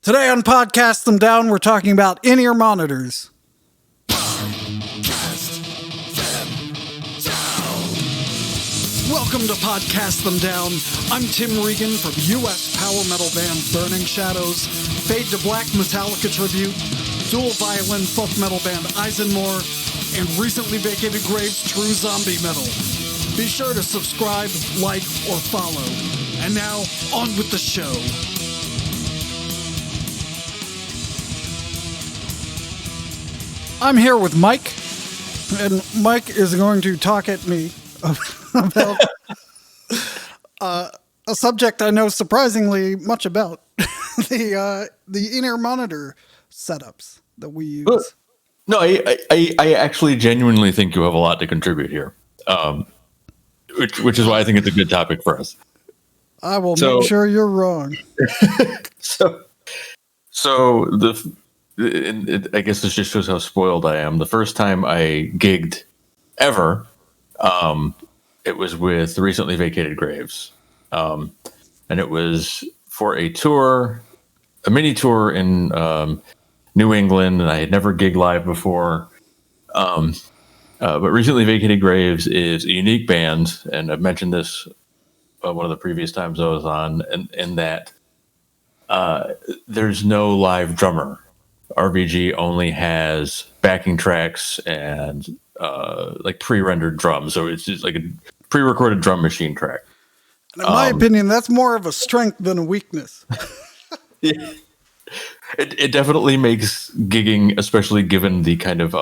Today on Podcast Them Down, we're talking about in-ear monitors. Welcome to Podcast Them Down. I'm Tim Regan from U.S. power metal band Burning Shadows, Fade to Black Metallica tribute, Dual-Violin folk metal band ISENMOR, and recently vacated Graves true zombie metal. Be sure to subscribe, like, or follow. And now, on with the show. I'm here with Mike, and Mike is going to talk at me about a subject I know surprisingly much about, the in-ear monitor setups that we use. No, I actually genuinely think you have a lot to contribute here, which is why I think it's a good topic for us. I will make sure you're wrong. I guess this just shows how spoiled I am. The first time I gigged ever, it was with the recently vacated Graves. And it was for a tour, a mini tour in New England, and I had never gigged live before. But recently vacated Graves is a unique band, and I've mentioned this one of the previous times I was on, and that there's no live drummer. RVG only has backing tracks and like pre-rendered drums, so it's just like a pre-recorded drum machine track. And in my opinion, that's more of a strength than a weakness. Yeah. It definitely makes gigging, especially given the kind of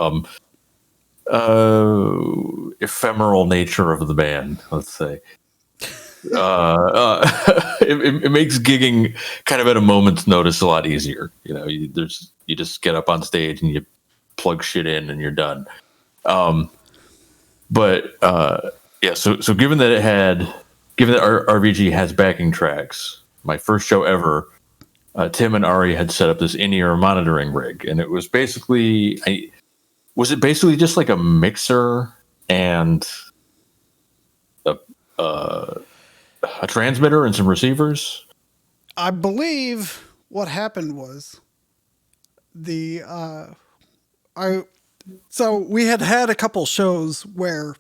ephemeral nature of the band, let's say. It makes gigging kind of at a moment's notice a lot easier. You know, you just get up on stage and you plug shit in and you're done. So given that RVG has backing tracks, my first show ever, Tim and Ari had set up this in-ear monitoring rig, and it was basically just like a mixer and a transmitter and some receivers? I believe what happened was so we had a couple shows where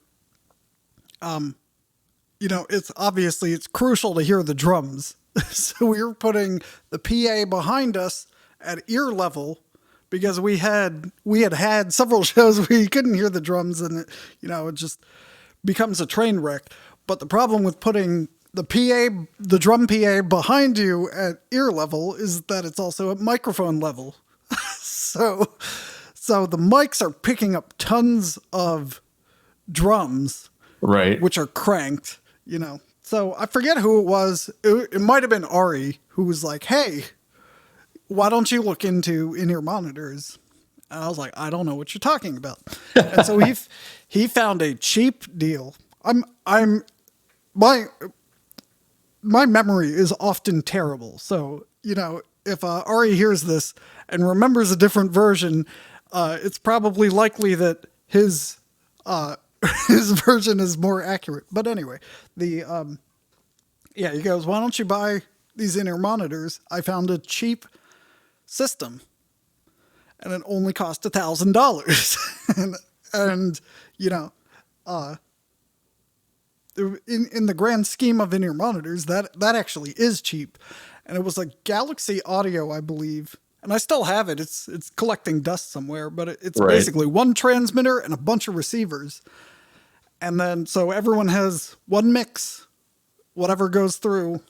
it's crucial to hear the drums. So we were putting the PA behind us at ear level because we had several shows where you couldn't hear the drums, and it just becomes a train wreck. But the problem with putting the drum PA behind you at ear level is that it's also at microphone level. So the mics are picking up tons of drums, right, which are cranked, So I forget who it was. It might have been Ari who was like, "Hey, why don't you look into in-ear monitors?" And I was like, "I don't know what you're talking about." And so he found a cheap deal. My memory is often terrible. So, if Ari hears this and remembers a different version, it's probably likely that his version is more accurate. But anyway, he goes, "Why don't you buy these in-ear monitors? I found a cheap system and it only cost $1,000. and in the grand scheme of in-ear monitors, that actually is cheap. And it was a Galaxy Audio, I believe. And I still have it. It's collecting dust somewhere, but it's right. Basically one transmitter and a bunch of receivers. And then, so everyone has one mix, whatever goes through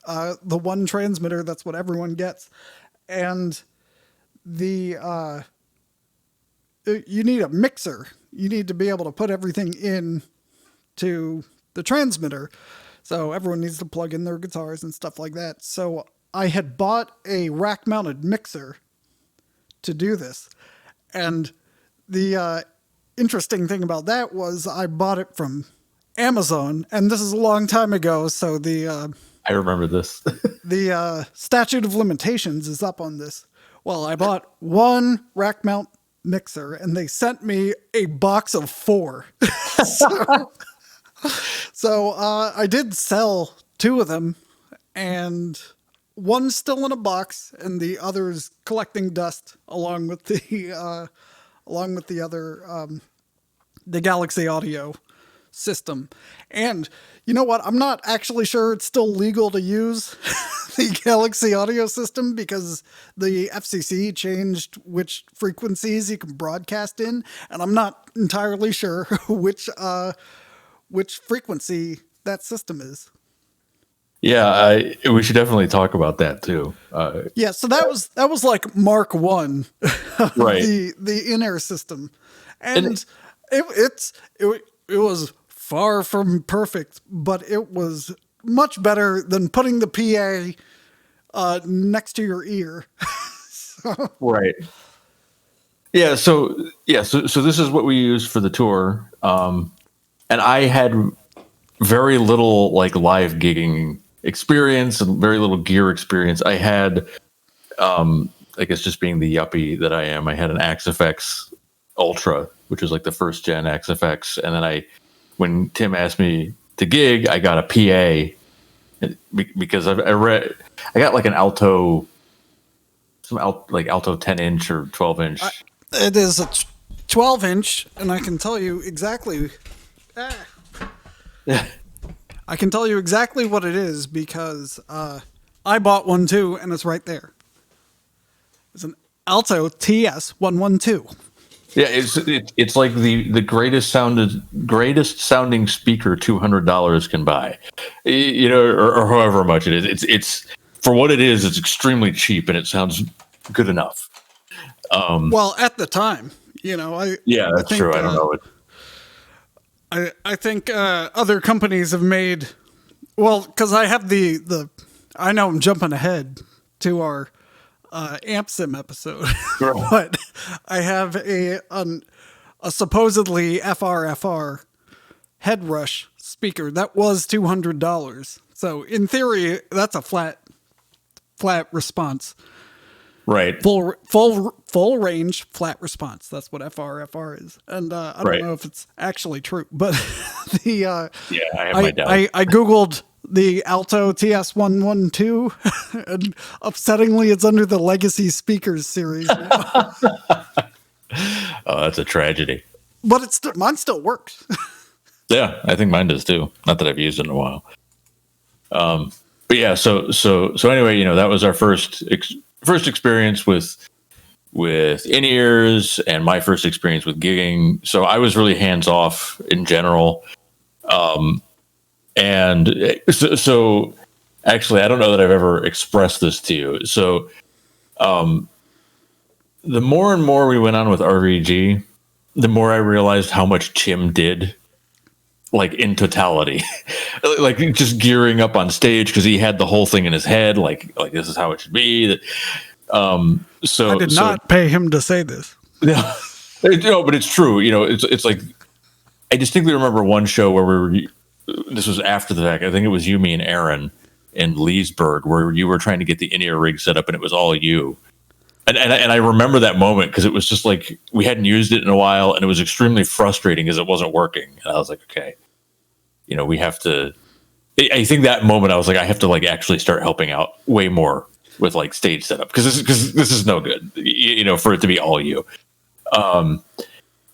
the one transmitter, that's what everyone gets. And you need a mixer. You need to be able to put everything in to the transmitter. So everyone needs to plug in their guitars and stuff like that. So I had bought a rack-mounted mixer to do this. And the interesting thing about that was I bought it from Amazon, and this is a long time ago, so I remember this. The statute of limitations is up on this. Well, I bought one rack-mount mixer, and they sent me a box of 4. So I did sell 2 of them, and one's still in a box, and the other's collecting dust along with the other the Galaxy Audio system. And you know what? I'm not actually sure it's still legal to use the Galaxy Audio system because the FCC changed which frequencies you can broadcast in, and I'm not entirely sure which frequency that system is. Yeah, we should definitely talk about that too. Yeah, so that was like Mark One, Right. the in-air system, and it was far from perfect, but it was much better than putting the PA next to your ear. Right. Yeah. So this is what we used for the tour, and I had very little like live gigging experience and very little gear experience. I had, I guess, just being the yuppie that I am, I had an Axe-FX Ultra, which was like the first gen Axe-FX, and then when Tim asked me to gig, I got a PA because I got like an Alto, like Alto 10-inch or 12-inch. It is a 12-inch, and I can tell you exactly. I can tell you exactly what it is because I bought one too, and it's right there. It's an Alto TS-112. Yeah, it's like the greatest sounding speaker $200 can buy, or however much it is. It's for what it is. It's extremely cheap and it sounds good enough. Well, at the time, that's true. I don't know. I think other companies have made, well, because I have I know I'm jumping ahead to our Amp Sim episode, but I have a supposedly FRFR head rush speaker that was $200. So in theory, that's a flat response. Right. Full range flat response. That's what FRFR is. And I don't know if it's actually true, but I have my doubts. I Googled the Alto TS-112 and upsettingly it's under the Legacy Speakers series now. Oh, that's a tragedy. But mine still works. Yeah, I think mine does too. Not that I've used it in a while. But yeah, so anyway, that was our first experience with in-ears and my first experience with gigging. So I was really hands off in general. And so actually, I don't know that I've ever expressed this to you. So, the more and more we went on with RVG, the more I realized how much Tim did, like in totality, like just gearing up on stage because he had the whole thing in his head, like this is how it should be. So I did not pay him to say this. No, but it's true. It's like I distinctly remember one show where this was after the fact. I think it was you, me, and Aaron in Leesburg, where you were trying to get the in-ear rig set up, and it was all you. And I remember that moment because it was just like we hadn't used it in a while, and it was extremely frustrating because it wasn't working. And I was like, okay, we have to. I think that moment I was like, I have to like actually start helping out way more with like stage setup because this is no good, for it to be all you.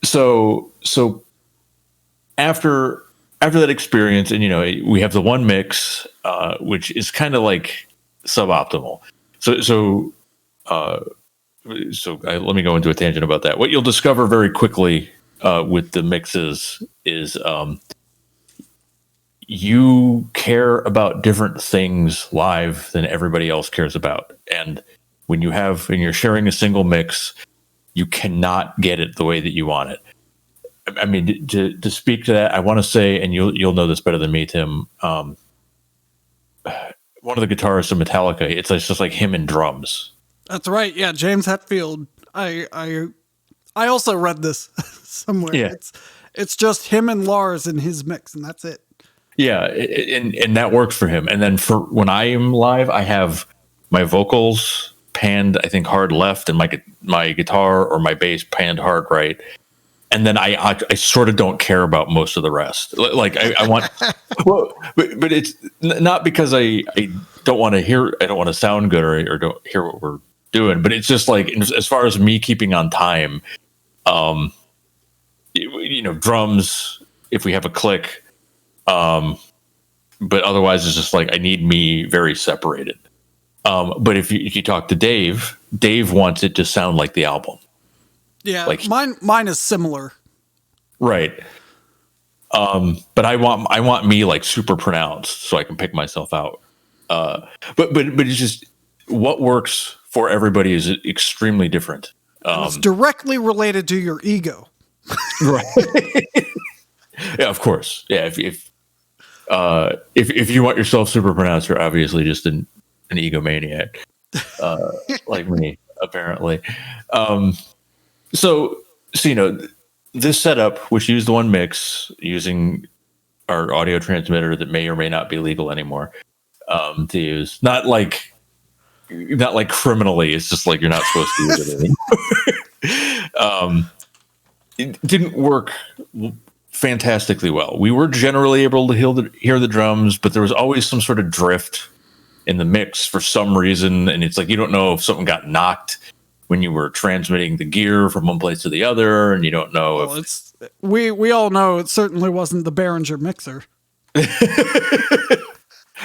So after that experience, and we have the one mix, which is kind of like suboptimal. So let me go into a tangent about that. What you'll discover very quickly with the mixes is you care about different things live than everybody else cares about. And when you're sharing a single mix, you cannot get it the way that you want it. I mean, to speak to that, I want to say, and you'll know this better than me, Tim. One of the guitarists of Metallica, it's just like him and drums. That's right. Yeah, James Hetfield. I also read this somewhere. Yeah. It's just him and Lars in his mix, and that's it. Yeah, and that works for him. And then for when I am live, I have my vocals panned, I think, hard left, and my guitar or my bass panned hard right. and then I sort of don't care about most of the rest. Like I want, well, but it's not because I don't want to hear, I don't want to sound good or don't hear what we're doing, but it's just like, as far as me keeping on time, drums, if we have a click, but otherwise it's just like, I need me very separated. But if you talk to Dave wants it to sound like the album. Yeah, like mine is similar. Right. But I want me like super pronounced so I can pick myself out. But it's just what works for everybody is extremely different. It's directly related to your ego. Right. Yeah, of course. Yeah. If you want yourself super pronounced, you're obviously just an egomaniac, like me, apparently. So, this setup, which used one mix using our audio transmitter that may or may not be legal anymore to use, not like criminally. It's just like you're not supposed to use it anymore. It didn't work fantastically well. We were generally able to hear the drums, but there was always some sort of drift in the mix for some reason, and it's like you don't know if something got knocked when you were transmitting the gear from one place to the other, and you don't know we all know it certainly wasn't the Behringer mixer.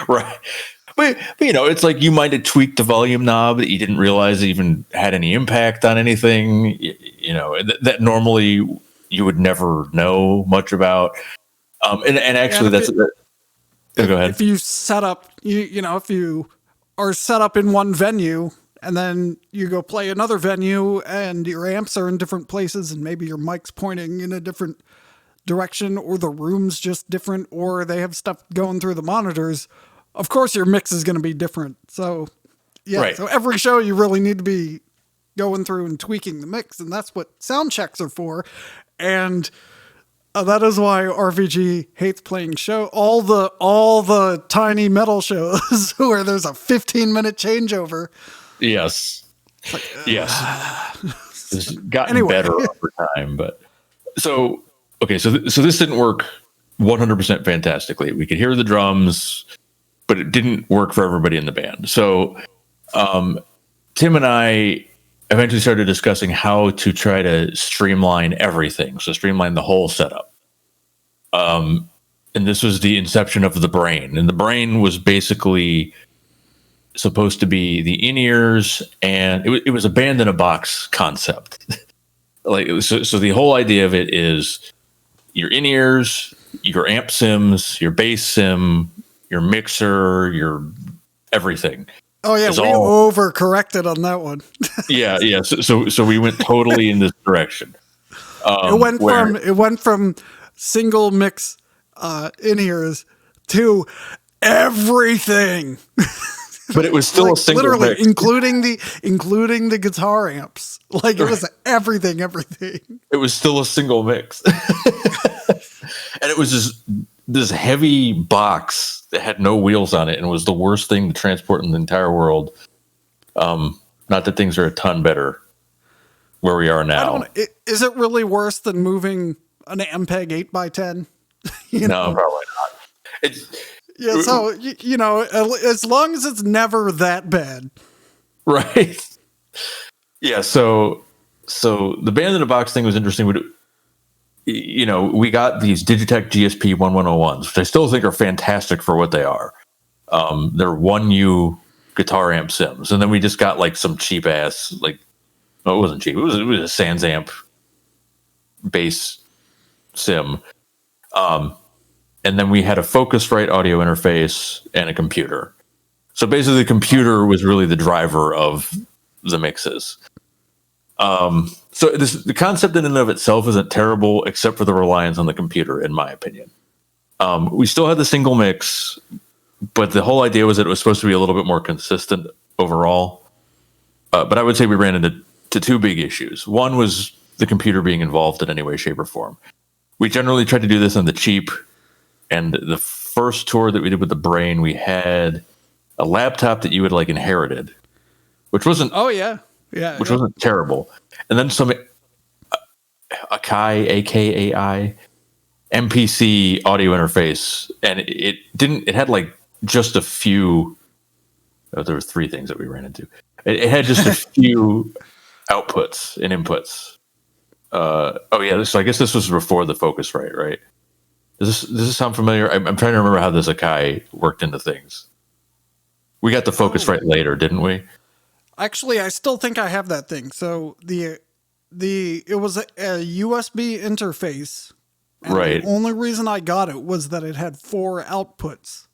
Right. But it's like you might have tweaked the volume knob that you didn't realize even had any impact on anything, that normally you would never know much about. And actually go ahead. If you set up, if you are set up in one venue and then you go play another venue and your amps are in different places and maybe your mic's pointing in a different direction or the room's just different or they have stuff going through the monitors, of course your mix is going to be different. So, yeah. Right. So every show you really need to be going through and tweaking the mix, and that's what sound checks are for. And that is why RVG hates playing all the tiny metal shows where there's a 15-minute changeover. Yes. Yes. It's gotten better over time, but so this didn't work 100% fantastically. We could hear the drums, but it didn't work for everybody in the band. So Tim and I eventually started discussing how to try to streamline everything. So streamline the whole setup. And this was the inception of the Brain. And the Brain was basically supposed to be the in-ears, and it was a band in a box concept. So the whole idea of it is your in-ears, your amp sims, your bass sim, your mixer, your everything. Oh yeah, we overcorrected on that one. Yeah. So we went totally in this direction. It went from single mix in-ears to everything. But it was still a single literally mix. including the guitar amps. Like it was everything. It was still a single mix. And it was just this heavy box that had no wheels on it and was the worst thing to transport in the entire world. Not that things are a ton better where we are now. Is it really worse than moving an Ampeg 8x10? No, probably not. Yeah, so, as long as it's never that bad. Right. Yeah, so the band in a box thing was interesting. We got these Digitech GSP 1101s, which I still think are fantastic for what they are. They're 1U guitar amp sims. And then we just got like some cheap ass, it wasn't cheap. It was a Sans amp bass sim. And then we had a Focusrite audio interface and a computer. So basically the computer was really the driver of the mixes. So the concept in and of itself isn't terrible, except for the reliance on the computer, in my opinion. We still had the single mix, but the whole idea was that it was supposed to be a little bit more consistent overall. But I would say we ran into two big issues. One was the computer being involved in any way, shape, or form. We generally tried to do this on the cheap. And the first tour that we did with the Brain, we had a laptop that you had inherited, which wasn't. Oh yeah, which wasn't terrible. And then some Akai, AKAI, MPC audio interface, and it had like just a few. Oh, there were three things that we ran into. It had just a few outputs and inputs. Oh yeah, so I guess this was before the Focusrite, right? Does this sound familiar? I'm trying to remember how this Akai worked into things. We got the Focusrite later, didn't we? Actually, I still think I have that thing. So it was a USB interface. And Right. the only reason I got it was that it had 4 outputs.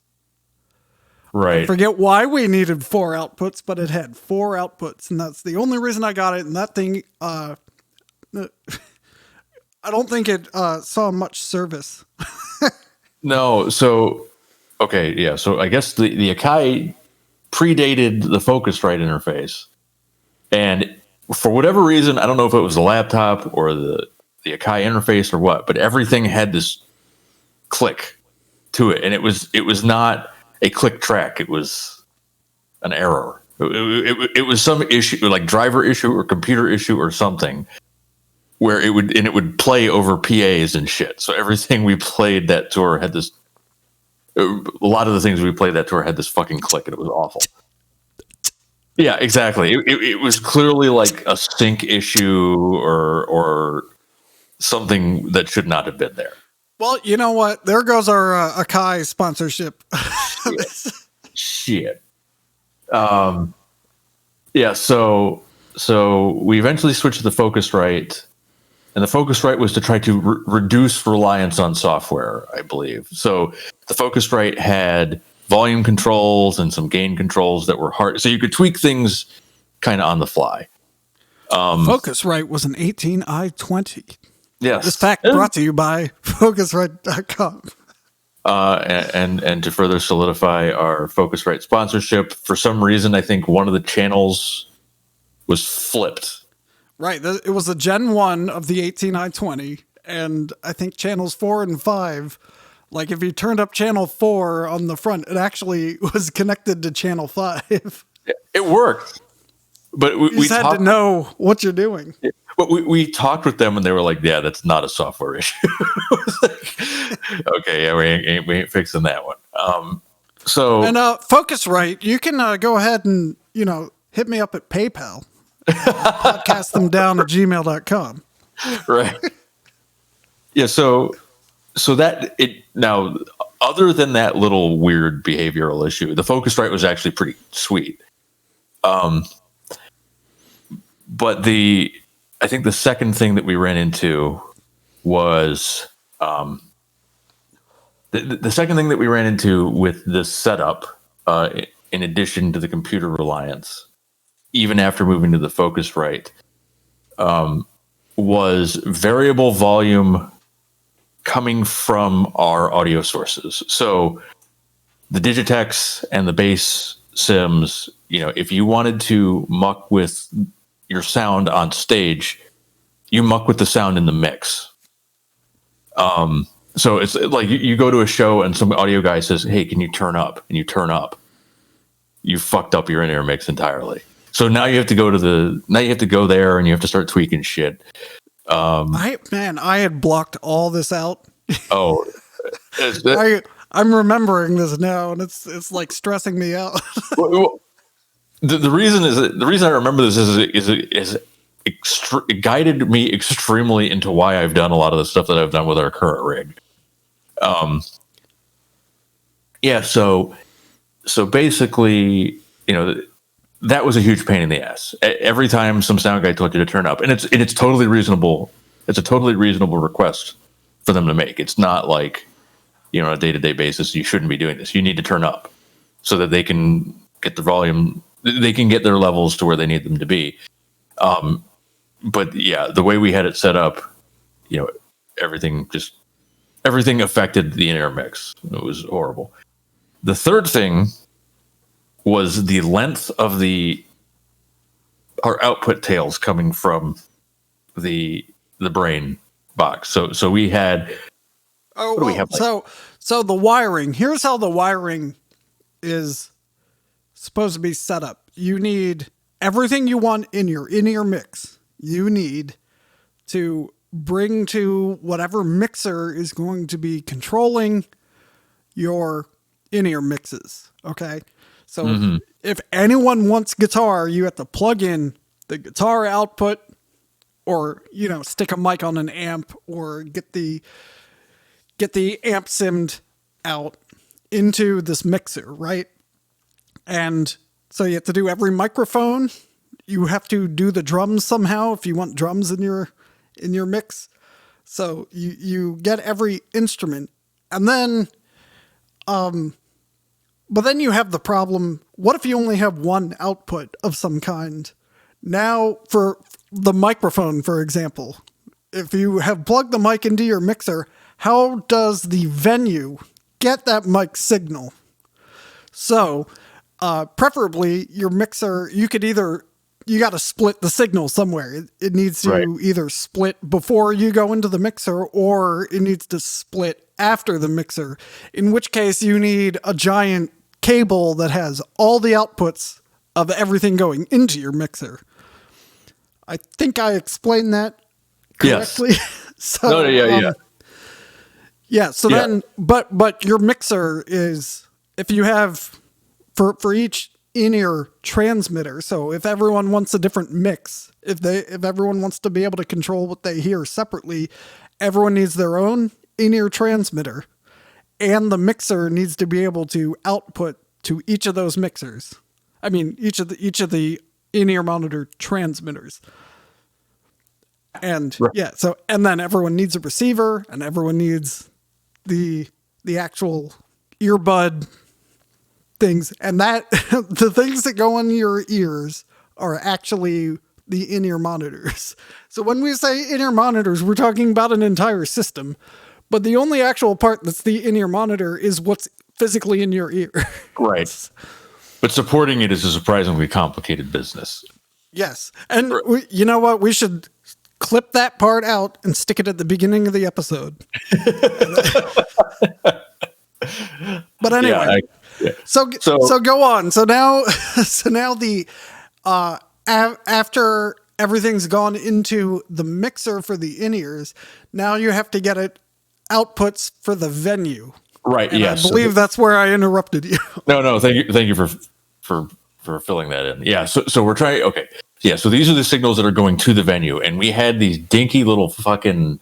Right. Forget why we needed 4 outputs, but it had 4 outputs, and that's the only reason I got it. And that thing, I don't think it saw much service. No, so okay, yeah. So I guess the Akai predated the Focusrite interface, and for whatever reason, I don't know if it was the laptop or the Akai interface or what, but everything had this click to it, and it was not a click track; it was an error. It was some issue, like driver issue or computer issue or something, where it would play over PAs and shit. So everything we played that tour had this. A lot of the things we played that tour had this fucking click, and it was awful. Yeah, exactly. It was clearly like a sync issue or something that should not have been there. Well, you know what? There goes our Akai sponsorship. Shit. Yeah. So we eventually switched to the Focusrite. And the Focusrite was to try to reduce reliance on software, I believe. So the Focusrite had volume controls and some gain controls that were hard. So you could tweak things kind of on the fly. Focusrite was an 18i20. Yes. This fact brought to you by Focusrite.com. And to further solidify our Focusrite sponsorship, for some reason, I think one of the channels was flipped. Right. It was a Gen 1 of the 18i20, and I think channels 4 and 5, like if you turned up channel 4 on the front, it actually was connected to channel 5. It worked. But we just had to know what you're doing. But we talked with them, and they were like, yeah, that's not a software issue. Okay, yeah, we ain't fixing that one. And Focusrite, you can go ahead and, hit me up at PayPal. Podcast them down at gmail.com. Right. Yeah. So that now, other than that little weird behavioral issue, the Focusrite was actually pretty sweet. But I think the second thing that we ran into was, the second thing that we ran into with this setup, in addition to the computer reliance, even after moving to the Focusrite, was variable volume coming from our audio sources. So the Digitex and the bass sims, if you wanted to muck with your sound on stage, you muck with the sound in the mix. So it's like you go to a show and some audio guy says, hey, can you turn up? And you turn up. You fucked up your in-ear mix entirely. So now you have to go there and you have to start tweaking shit. I had blocked all this out. Oh, I'm remembering this now, and it's like stressing me out. The reason I remember this is it guided me extremely into why I've done a lot of the stuff that I've done with our current rig. Yeah. So basically, that was a huge pain in the ass. Every time some sound guy told you to turn up, and it's totally reasonable. It's a totally reasonable request for them to make. It's not like, on a day-to-day basis, you shouldn't be doing this. You need to turn up so that they can get the volume, they can get their levels to where they need them to be. But yeah, the way we had it set up, everything affected the in-ear mix. It was horrible. The third thing was the length of our output tails coming from the brain box. So we had. What do we have? So the wiring. Here's how the wiring is supposed to be set up. You need everything you want in your in-ear mix. You need to bring to whatever mixer is going to be controlling your in-ear mixes. Okay. So if anyone wants guitar, you have to plug in the guitar output, or, you know, stick a mic on an amp, or get the amp simmed out into this mixer, right? And so you have to do every microphone. You have to do the drums somehow if you want drums in your mix. So you get every instrument, and then but then you have the problem, what if you only have one output of some kind? Now, for the microphone, for example, if you have plugged the mic into your mixer, how does the venue get that mic signal? So, preferably, your mixer, you got to split the signal somewhere. It needs to either split before you go into the mixer, or it needs to split after the mixer, in which case you need a giant cable that has all the outputs of everything going into your mixer. I think I explained that correctly. Yes. Then, but your mixer is, if you have, for each in-ear transmitter, so if everyone wants a different mix, if everyone wants to be able to control what they hear separately, everyone needs their own in-ear transmitter, and the mixer needs to be able to output to each of those mixers. I mean, each of the in-ear monitor transmitters. And and then everyone needs a receiver, and everyone needs the actual earbud things, and that the things that go in your ears are actually the in-ear monitors. So when we say in-ear monitors, we're talking about an entire system, but the only actual part that's the in-ear monitor is what's physically in your ear. Right. But supporting it is a surprisingly complicated business. Yes. And you know what? We should clip that part out and stick it at the beginning of the episode. But anyway, so go on. So now the after everything's gone into the mixer for the in-ears, now you have to get it outputs for the venue. Right. And yes. I believe that's where I interrupted you. No. Thank you for filling that in. Yeah. So we're trying. Okay. Yeah. So these are the signals that are going to the venue, and we had these dinky little fucking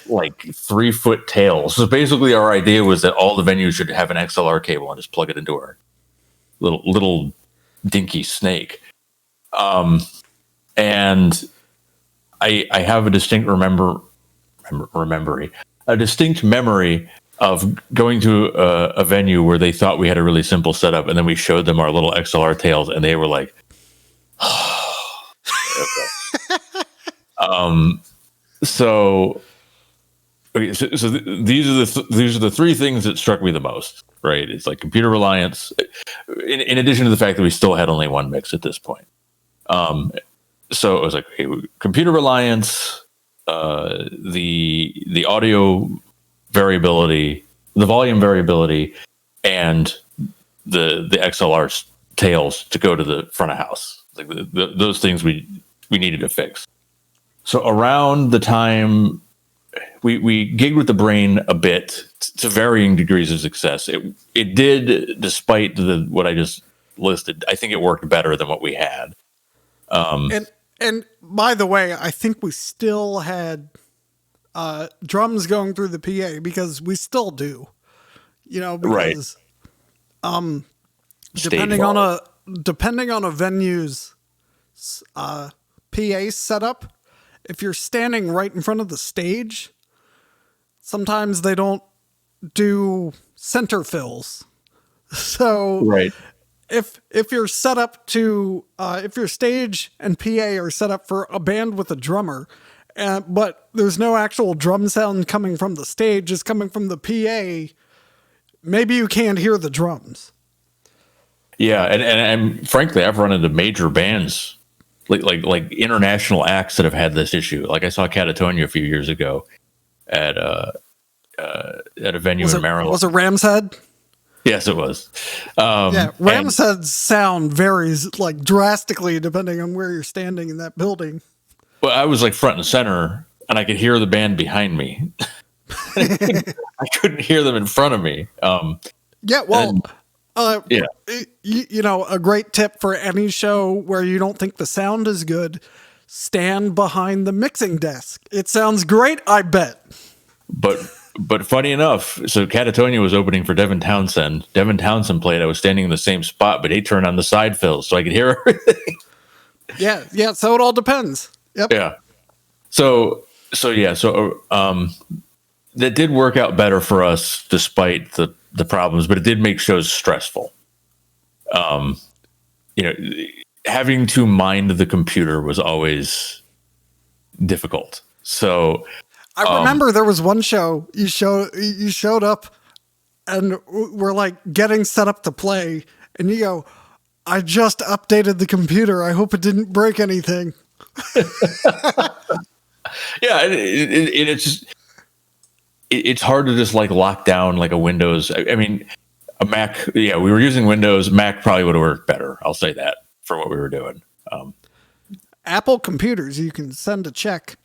like 3-foot tails. So basically, our idea was that all the venues should have an XLR cable and just plug it into our little dinky snake. And I have a distinct memory of going to a venue where they thought we had a really simple setup, and then we showed them our little XLR tails, and they were like, So these are the three things that struck me the most, right? It's like computer reliance, in addition to the fact that we still had only one mix at this point. So it was like, okay, computer reliance, the audio variability, the volume variability, and the XLR tails to go to the front of house. Like those things we needed to fix. So around the time we gigged with the Brain a bit to varying degrees of success, it did, despite what I just listed. I think it worked better than what we had. And by the way, I think we still had drums going through the PA, because we still do, because depending on a venue's PA setup, if you're standing right in front of the stage, sometimes they don't do center fills. So if you're set up to if your stage and PA are set up for a band with a drummer, but there's no actual drum sound coming from the stage, it's coming from the PA, maybe you can't hear the drums. Yeah, and frankly, I've run into major bands, like international acts that have had this issue. Like I saw Catatonia a few years ago at a venue in Maryland. Was it Ram's Head? Yes, it was. Ram's Head's sound varies like drastically depending on where you're standing in that building. Well, I was like front and center and I could hear the band behind me. I couldn't hear them in front of me. Yeah, well, yeah. you know, a great tip for any show where you don't think the sound is good, stand behind the mixing desk. It sounds great, I bet. But funny enough, so Catatonia was opening for Devin Townsend. Devin Townsend played. I was standing in the same spot, but he turned on the side fills so I could hear everything. Yeah. So it all depends. Yep. Yeah. So that did work out better for us despite the problems, but it did make shows stressful. You know, having to mind the computer was always difficult. So I remember there was one show you showed up and we're like getting set up to play, and you go, I just updated the computer. I hope it didn't break anything. Yeah, it's hard to just like lock down like a Windows. I mean, a Mac. Yeah, we were using Windows. Mac probably would have worked better. I'll say that for what we were doing. Apple computers, you can send a check.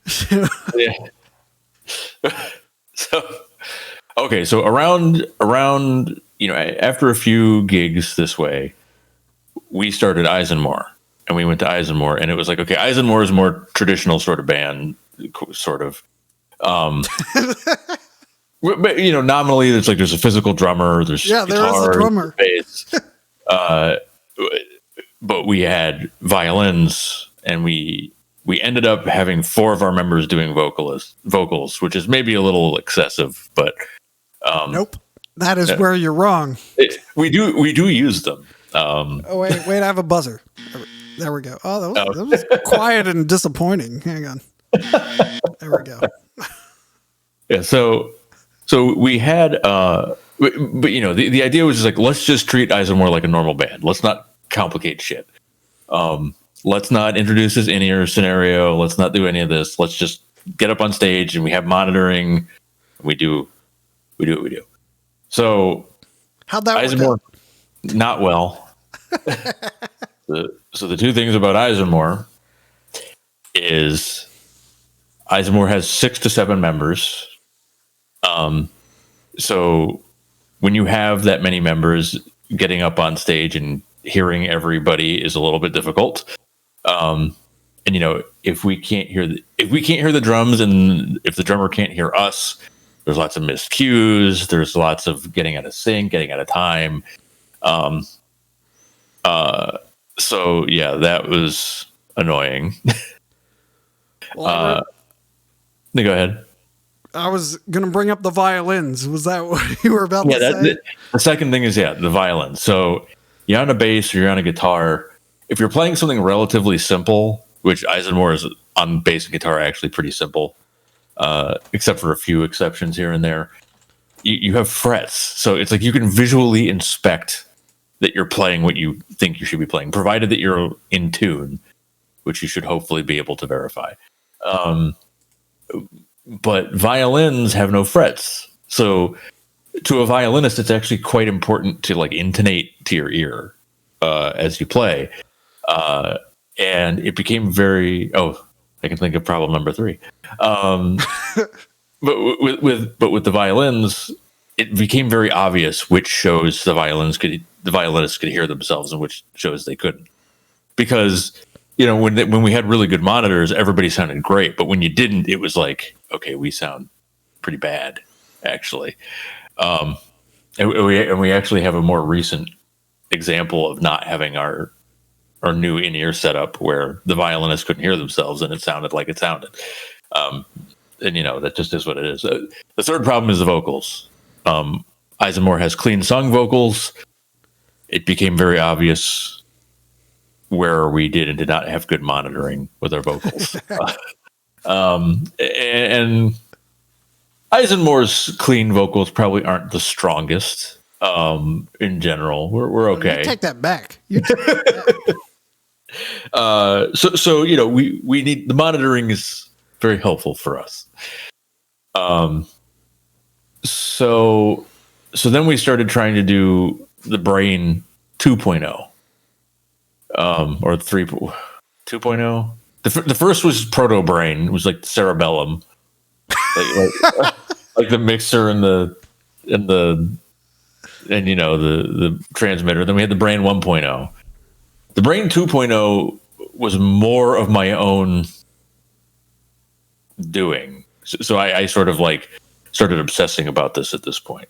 Yeah. So around you know, after a few gigs this way, we started ISENMOR, and we went to ISENMOR, and it was like, okay, ISENMOR is a more traditional sort of band, sort of. But you know, nominally, there's a physical drummer. There's there is a drummer, bass. But we had violins, and we ended up having 4 of our members doing vocals, which is maybe a little excessive, but nope, that is where you're wrong. We do use them. Oh wait, I have a buzzer. There we go. Oh, that was quiet and disappointing. Hang on. There we go. Yeah. So we had, but you know, the idea was just like, let's just treat ISENMOR like a normal band. Let's not complicate shit. Let's not introduce this in-ear scenario. Let's not do any of this. Let's just get up on stage and we have monitoring. We do what we do. So how'd that ISENMOR, work out? not well. So the two things about ISENMOR is ISENMOR has 6 to 7 members. So when you have that many members, getting up on stage and hearing everybody is a little bit difficult. And you know, if we can't hear the drums, and if the drummer can't hear us, there's lots of missed cues. There's lots of getting out of sync, getting out of time. So yeah, that was annoying. Well, go ahead. I was going to bring up the violins. Was that what you were about to say? The second thing is, the violin. So you're on a bass or you're on a guitar. If you're playing something relatively simple, which ISENMOR is on bass and guitar actually pretty simple, except for a few exceptions here and there, you have frets. So it's like you can visually inspect that you're playing what you think you should be playing, provided that you're in tune, which you should hopefully be able to verify. But violins have no frets. So to a violinist, it's actually quite important to like intonate to your ear as you play. And it became I can think of problem number 3. But with the violins, it became very obvious which shows the violinists could hear themselves and which shows they couldn't. Because, you know, when we had really good monitors, everybody sounded great. But when you didn't, it was like, okay, we sound pretty bad, actually. And we actually have a more recent example of not having our new in-ear setup where the violinists couldn't hear themselves and it sounded like it sounded. And, you know, that just is what it is. The third problem is the vocals. ISENMOR has clean sung vocals. It became very obvious where we did and did not have good monitoring with our vocals. And ISENMOR's clean vocals probably aren't the strongest in general. We're okay. You take that back. So you know, we need the monitoring is very helpful for us. So then we started trying to do the Brain 2.0 or 3.2.0. The first was Proto Brain. It was like cerebellum, like the mixer and the transmitter. Then we had the Brain 1.0. The Brain 2.0 was more of my own doing. So I sort of like started obsessing about this at this point.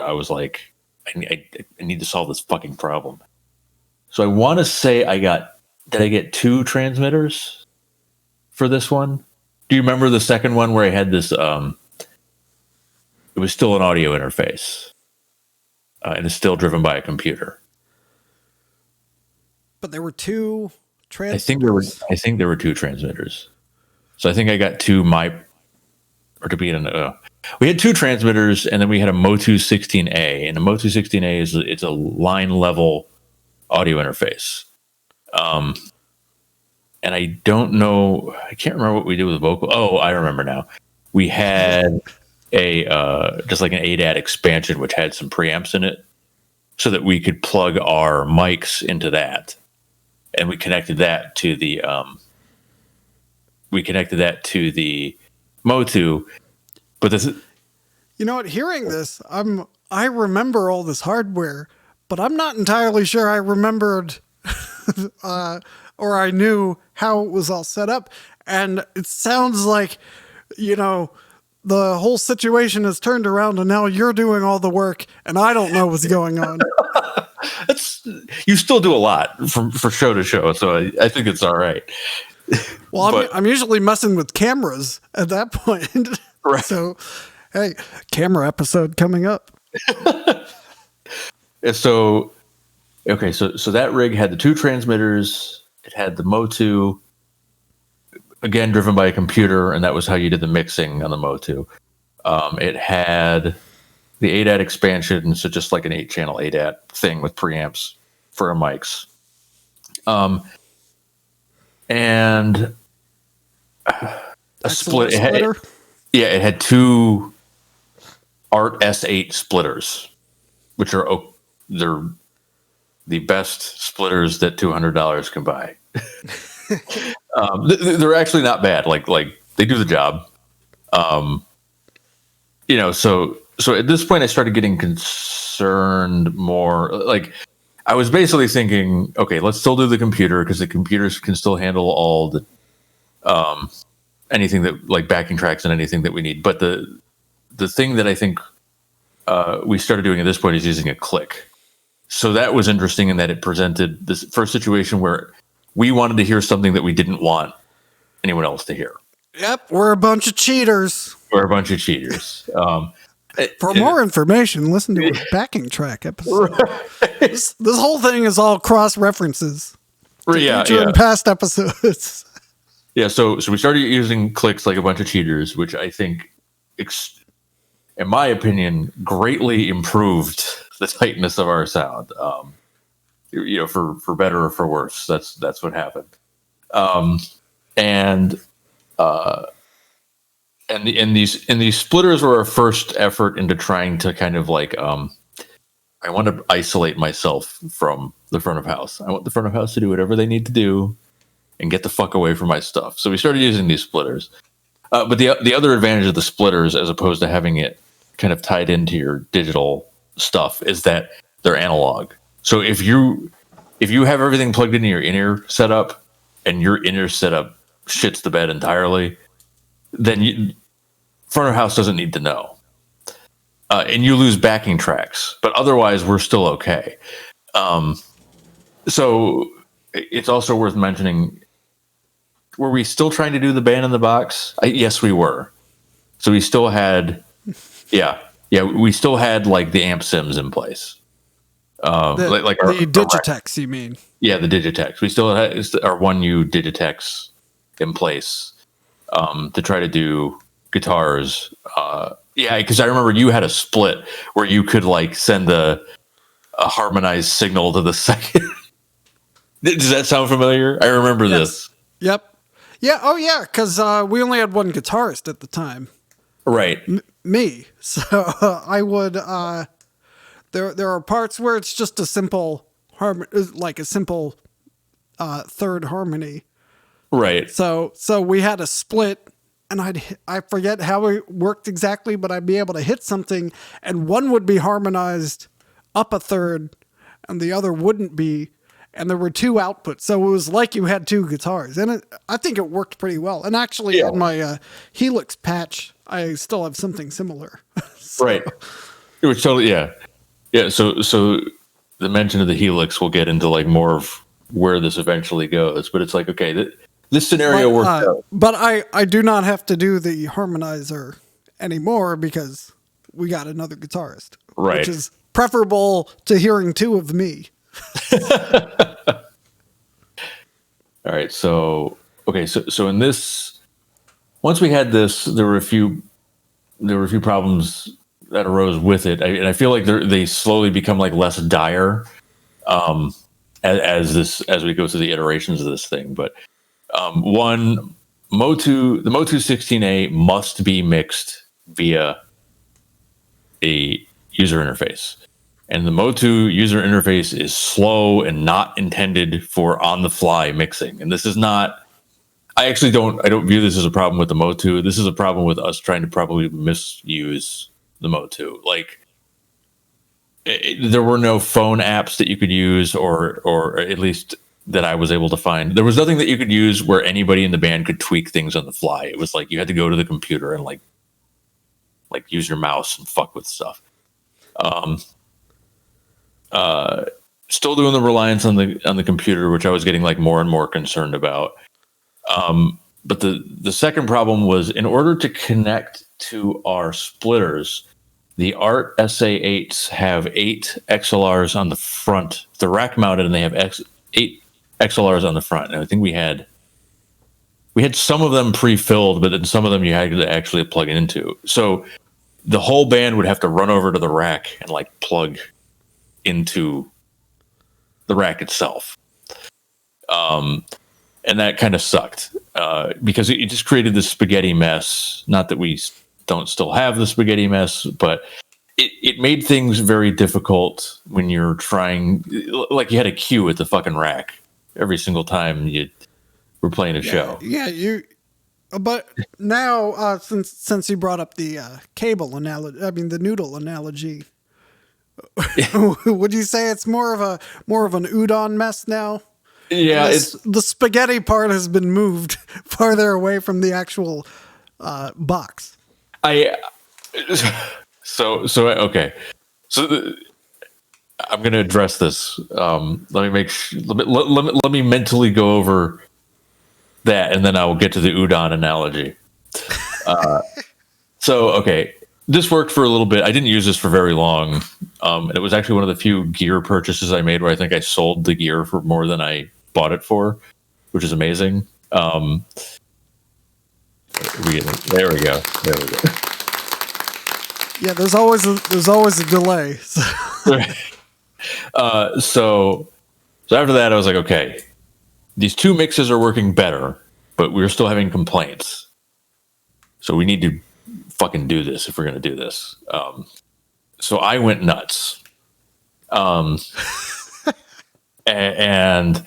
I was like, I need to solve this fucking problem. So I want to say did I get 2 transmitters for this one? Do you remember the second one where I had this, it was still an audio interface and it's still driven by a computer. But there were 2 transmitters. I think there were 2 transmitters. So I think I got 2 we had 2 transmitters, and then we had a Motu 16A, and a Motu 16A it's a line level audio interface. And I don't know, I can't remember what we did with the vocal. Oh, I remember now. We had just like an ADAT expansion, which had some preamps in it, so that we could plug our mics into that, and we connected that to the Motu. But this is, you know what? Hearing this, I remember all this hardware, but I'm not entirely sure I remembered or I knew how it was all set up. And it sounds like, the whole situation has turned around and now you're doing all the work and I don't know what's going on. You still do a lot for show to show, so I think it's all right. Well, I'm usually messing with cameras at that point. Right. So, hey, camera episode coming up. So that rig had the 2 transmitters. It had the Motu, again driven by a computer, and that was how you did the mixing on the Motu. It had the ADAT expansion, so just like an 8-channel ADAT thing with preamps for our mics. And a splitter. It had 2 Art S8 splitters, which are they're the best splitters that $200 can buy. They're actually not bad. Like they do the job. So at this point I started getting concerned more. Like I was basically thinking, okay, let's still do the computer because the computers can still handle all the anything that like backing tracks and anything that we need. But the thing that I think we started doing at this point is using a click. So that was interesting in that it presented this first situation where we wanted to hear something that we didn't want anyone else to hear. Yep, we're a bunch of cheaters. For more information, listen to a backing track episode. Right. This whole thing is all cross references. Future and past episodes. Yeah, so we started using clicks like a bunch of cheaters, which I think, in my opinion, greatly improved the tightness of our sound. For better or for worse, that's what happened. And these splitters were our first effort into trying to kind of like I want to isolate myself from the front of house. I want the front of house to do whatever they need to do and get the fuck away from my stuff. So we started using these splitters. But the other advantage of the splitters, as opposed to having it kind of tied into your digital stuff, is that they're analog. So if you have everything plugged into your in-ear setup and your in-ear setup shits the bed entirely, then front of house doesn't need to know. And you lose backing tracks, but otherwise we're still okay. So it's also worth mentioning, were we still trying to do the band in the box? Yes, we were. So we still had, we still had like the amp sims in place. The Digitex, you mean? Yeah, the Digitex. We still had our 1U Digitex in place to try to do guitars. Because I remember you had a split where you could like send a harmonized signal to the second. Does that sound familiar? I remember this. Yep. Yeah. Oh, yeah. Because we only had one guitarist at the time. Right. Me. So I would. There are parts where it's just a simple third harmony. Right. So we had a split, and I forget how it worked exactly, but I'd be able to hit something, and one would be harmonized up a third, and the other wouldn't be. And there were two outputs, so it was like you had two guitars, and I think it worked pretty well. And actually, in my Helix patch, I still have something similar. So. Right. It was totally yeah. So the mention of the Helix, we'll get into like more of where this eventually goes, but it's like, okay, this scenario worked out. But I do not have to do the harmonizer anymore because we got another guitarist, right? Which is preferable to hearing two of me. All right. So in this, once we had this, there were a few problems that arose with it, and I feel like they slowly become like less dire as we go through the iterations of this thing. But the Motu 16A must be mixed via a user interface. And the Motu user interface is slow and not intended for on-the-fly mixing. And this is not. I don't view this as a problem with the Motu. This is a problem with us trying to probably misuse the Motu. Like, there were no phone apps that you could use, or at least that I was able to find. There was nothing that you could use where anybody in the band could tweak things on the fly. It was like you had to go to the computer and like use your mouse and fuck with stuff. Still doing the reliance on the computer, which I was getting like more and more concerned about. But the second problem was, in order to connect to our splitters, the Art SA8s have 8 XLRs on the front. They're rack mounted, and they have 8 XLRs on the front. And I think we had some of them pre-filled, but then some of them you had to actually plug it into. So the whole band would have to run over to the rack and like plug into the rack itself. And that kind of sucked because it just created this spaghetti mess. Not that we don't still have the spaghetti mess, but it made things very difficult when you're trying, like you had a queue at the fucking rack every single time you were playing a show. Yeah, but now, since you brought up the cable analogy, I mean the noodle analogy, would you say it's more of an udon mess now? Yeah, the spaghetti part has been moved farther away from the actual box. Okay. So I'm going to address this. Let me mentally go over that, and then I will get to the udon analogy. Okay, this worked for a little bit. I didn't use this for very long. It was actually one of the few gear purchases I made where I think I sold the gear for more than I bought it for, which is amazing. There we go. Yeah, there's always a delay. So after that, I was like, okay, these two mixes are working better, but we're still having complaints. So we need to fucking do this if we're going to do this. So I went nuts. And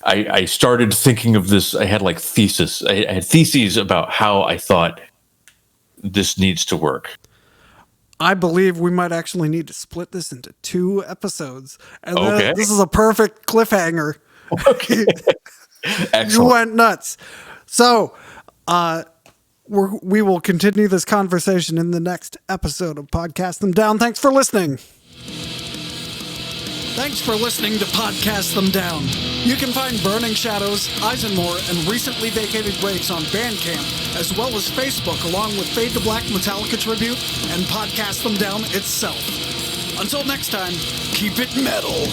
I started thinking of this. I had like theses about how I thought this needs to work. I believe we might actually need to split this into 2 episodes. And okay. This is a perfect cliffhanger. Okay. Excellent. You went nuts. So, we will continue this conversation in the next episode of Podcast Them Down. Thanks for listening. Thanks for listening to Podcast Them Down. You can find Burning Shadows, ISENMOR, and recently vacated Graves on Bandcamp, as well as Facebook, along with Fade to Black Metallica Tribute and Podcast Them Down itself. Until next time, keep it metal.